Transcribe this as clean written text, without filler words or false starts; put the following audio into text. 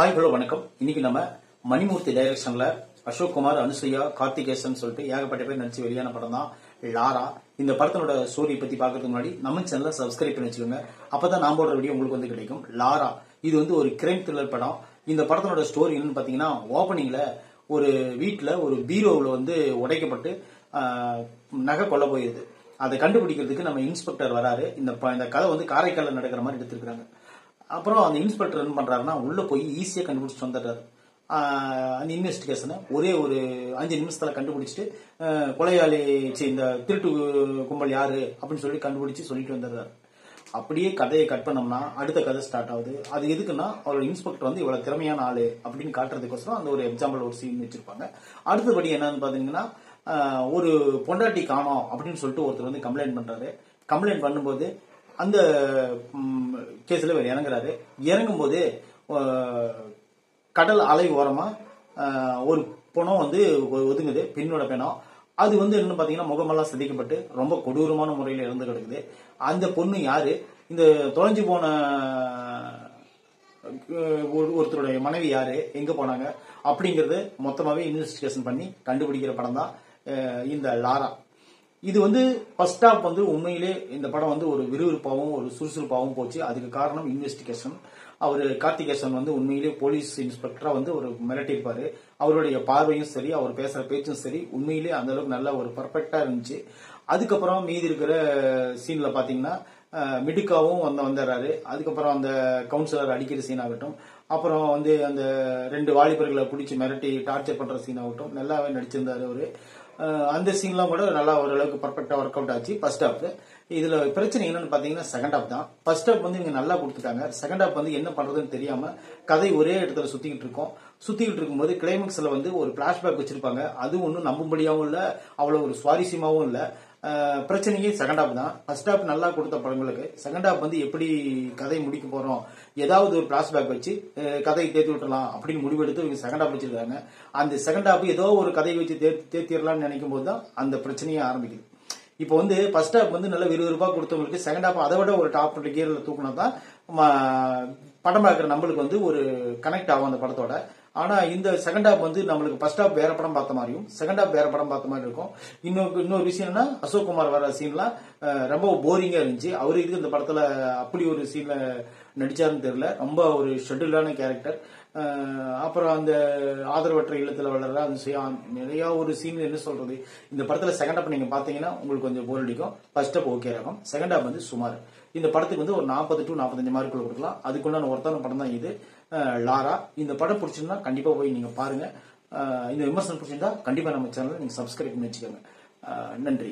Hi hello வணக்கம். இன்னைக்கு நம்ம மணிமூர்த்தி டைரக்ஷன்ல அசோக் குமார், அனுசுயா, கார்த்திகேசன் சொல்லிட்டு ஏகப்பட்ட பேர் நடிச்சு வெளியான படம் தான் லாரா. இந்த படத்தோட ஸ்டோரி பத்தி பாக்கிறதுக்கு முன்னாடி நம்ம சேனலை சப்ஸ்கிரைப் பண்ணி வச்சுக்கோங்க. அப்பதான் நான் போடுற வீடியோ உங்களுக்கு வந்து கிடைக்கும். லாரா இது வந்து ஒரு கிரைம் த்ரில்லர் படம். இந்த படத்தோட ஸ்டோரி என்னன்னு பாத்தீங்கன்னா, ஓபனிங்ல ஒரு வீட்டுல ஒரு பீரோவில் வந்து உடைக்கப்பட்டு நகை கொள்ள போயிருது. அதை கண்டுபிடிக்கிறதுக்கு நம்ம இன்ஸ்பெக்டர் வராரு. இந்த கதை வந்து காரைக்காலில் நடக்கிற மாதிரி எடுத்திருக்காங்க. அப்புறம் அந்த இன்ஸ்பெக்டர் என்ன பண்றாருன்னா, உள்ள போய் ஈஸியா கண்டுபிடிச்சிட்டு வந்துடுறாரு. அந்த இன்வெஸ்டிகேஷனை ஒரே ஒரு 5 நிமிஷத்துல கண்டுபிடிச்சிட்டு கொலையாளி இந்த திருட்டு கும்பல் யாரு அப்படின்னு சொல்லி கண்டுபிடிச்சு சொல்லிட்டு வந்துடுறாரு. அப்படியே கதையை கட் பண்ணோம்னா அடுத்த கதை ஸ்டார்ட் ஆகுது. அது எதுக்குன்னா, அவரோட இன்ஸ்பெக்டர் வந்து இவ்வளவு திறமையான ஆளு அப்படின்னு காட்டுறதுக்கோசரம் அந்த ஒரு எக்ஸாம்பிள் ஒரு சீன் வச்சிருப்பாங்க. அடுத்தபடி என்னன்னு பாத்தீங்கன்னா, ஒரு பொண்டாட்டி காணோம் அப்படின்னு சொல்லிட்டு ஒருத்தர் வந்து கம்ப்ளைண்ட் பண்றாரு. கம்ப்ளைண்ட் பண்ணும்போது அந்த கேஸ்ல இவர் இறங்குறாரு. இறங்கும் போது கடல் அலை ஓரமா ஒரு பணம் வந்து ஒதுங்குது, பெண்ணோட பணம். அது வந்து என்ன பாத்தீங்கன்னா, முகமெல்லாம் சிதைக்கப்பட்டு ரொம்ப கொடூரமான முறையில் இறந்து கிடக்குது. அந்த பொண்ணு யாரு, இந்த தொலைஞ்சு போன ஒருத்தருடைய மனைவி யாரு, எங்க போனாங்க அப்படிங்கறது மொத்தமாவே இன்வெஸ்டிகேஷன் பண்ணி கண்டுபிடிக்கிற படம் தான் இந்த லாரா. இது வந்து ஃபர்ஸ்ட் ஹாஃப் வந்து உண்மையிலே இந்த படம் வந்து ஒரு விறுவிறுப்பாகவும் ஒரு சுறுசுறுப்பாகவும் போச்சு. அதுக்கு காரணம் இன்வெஸ்டிகேஷன். அவரு கார்த்திகேசன் வந்து உண்மையிலே போலீஸ் இன்ஸ்பெக்டரா வந்து ஒரு மிரட்டியிருப்பாரு. அவருடைய பார்வையும் சரி, அவர் பேசுற பேச்சும் சரி, உண்மையிலே அந்த அளவுக்கு நல்ல ஒரு பர்ஃபெக்டா இருந்துச்சு. அதுக்கப்புறம் மீதி இருக்கிற சீன்ல பாத்தீங்கன்னா, மிடுக்காவும் வந்துடுறாரு. அதுக்கப்புறம் அந்த கவுன்சிலர் அடிக்கிற சீன் ஆகட்டும், அப்புறம் வந்து அந்த 2 வாலிபர்களை பிடிச்சி மிரட்டி டார்ச்சர் பண்ற சீன் ஆகட்டும், நல்லாவே நடிச்சிருந்தாரு அவரு. அந்த சீன்லாம் கூட நல்லா ஓரளவுக்கு பர்ஃபெக்டா ஒர்க் அவுட் ஆச்சு ஃபர்ஸ்ட் ஹாஃப். இதுல பிரச்சனை என்னன்னு பாத்தீங்கன்னா, செகண்ட் ஹாஃப் தான். ஃபர்ஸ்ட் ஹாஃப் வந்து இவங்க நல்லா கொடுத்துட்டாங்க. செகண்ட் ஹாஃப் வந்து என்ன பண்றதுன்னு தெரியாம கதை ஒரே இடத்துல சுத்திக்கிட்டு இருக்கும். சுத்திக்கிட்டு இருக்கும்போது கிளைமேக்ஸ்ல வந்து ஒரு பிளாஷ்பேக் வச்சிருப்பாங்க. அது ஒன்னும் நம்பும்படியாவும் இல்ல, அவ்வளவு ஒரு சுவாரஸ்யமாவும் இல்ல. பிரச்சனையே செகண்ட் ஹாஃப் தான். ஃபர்ஸ்ட் ஹாஃப் நல்லா கொடுத்த படங்களுக்கு செகண்ட் ஹாஃப் வந்து எப்படி கதை முடிக்க போறோம், ஏதாவது ஒரு பிளாஷ்பேக் வச்சு கதையை தேர்த்தி விட்டுலாம் அப்படின்னு முடிவெடுத்து இவங்க செகண்ட் ஹாஃப் வச்சிருக்காங்க. அந்த செகண்ட் ஹாஃப் ஏதோ ஒரு கதையை வச்சு தேர்த்திடலாம்னு நினைக்கும் போது தான் அந்த பிரச்சனையே ஆரம்பிக்குது. இப்போ வந்து ஃபர்ஸ்ட் ஹாஃப் வந்து நல்ல விறுவிறுப்பா கொடுத்தவங்களுக்கு செகண்ட் ஹாஃப் அதை விட ஒரு டாப் கியர்ல தூக்கினா தான் படம் பார்க்குற நம்மளுக்கு வந்து ஒரு கனெக்ட் ஆகும் அந்த படத்தோட. ஆனா இந்த செகண்ட் ஹாஃப் வந்து நம்மளுக்கு ஃபர்ஸ்ட் ஹாஃப் வேற படம் பார்த்த மாதிரியும் செகண்ட் ஹாஃப் வேற படம் பார்த்த மாதிரி இருக்கும். இன்னொரு விஷயம் என்ன, அசோக் குமார் வர சீன்லாம் ரொம்ப போரிங்கா இருந்துச்சு. அவரு இதுக்கு இந்த படத்துல அப்படி ஒரு சீன்ல நடிச்சாருன்னு தெரியல. ரொம்ப ஒரு ஷெட்யூலான கேரக்டர். அப்புறம் அந்த ஆதரவற்ற இல்லத்துல வளர்ற அந்த நிறைய ஒரு சீன் என்ன சொல்றது, இந்த படத்துல செகண்ட் ஹாஃப் நீங்க பாத்தீங்கன்னா உங்களுக்கு கொஞ்சம் போர் அடிக்கும். ஃபர்ஸ்ட் ஹாஃப் ஓகே ஆகும், செகண்ட் ஹாஃப் வந்து சுமார். இந்த படத்துக்கு வந்து ஒரு 40 to 45 மார்க்குள்ள கொடுக்கலாம். அதுக்குண்டான ஒருத்தான படம் தான் இது லாரா. இந்த படம் பிடிச்சிருந்தா கண்டிப்பா போய் நீங்க பாருங்க. இந்த விமர்சனம் பிடிச்சிருந்தா கண்டிப்பா நம்ம சேனலை நீங்க சப்ஸ்கிரைப் பண்ணி வச்சுக்கோங்க. நன்றி.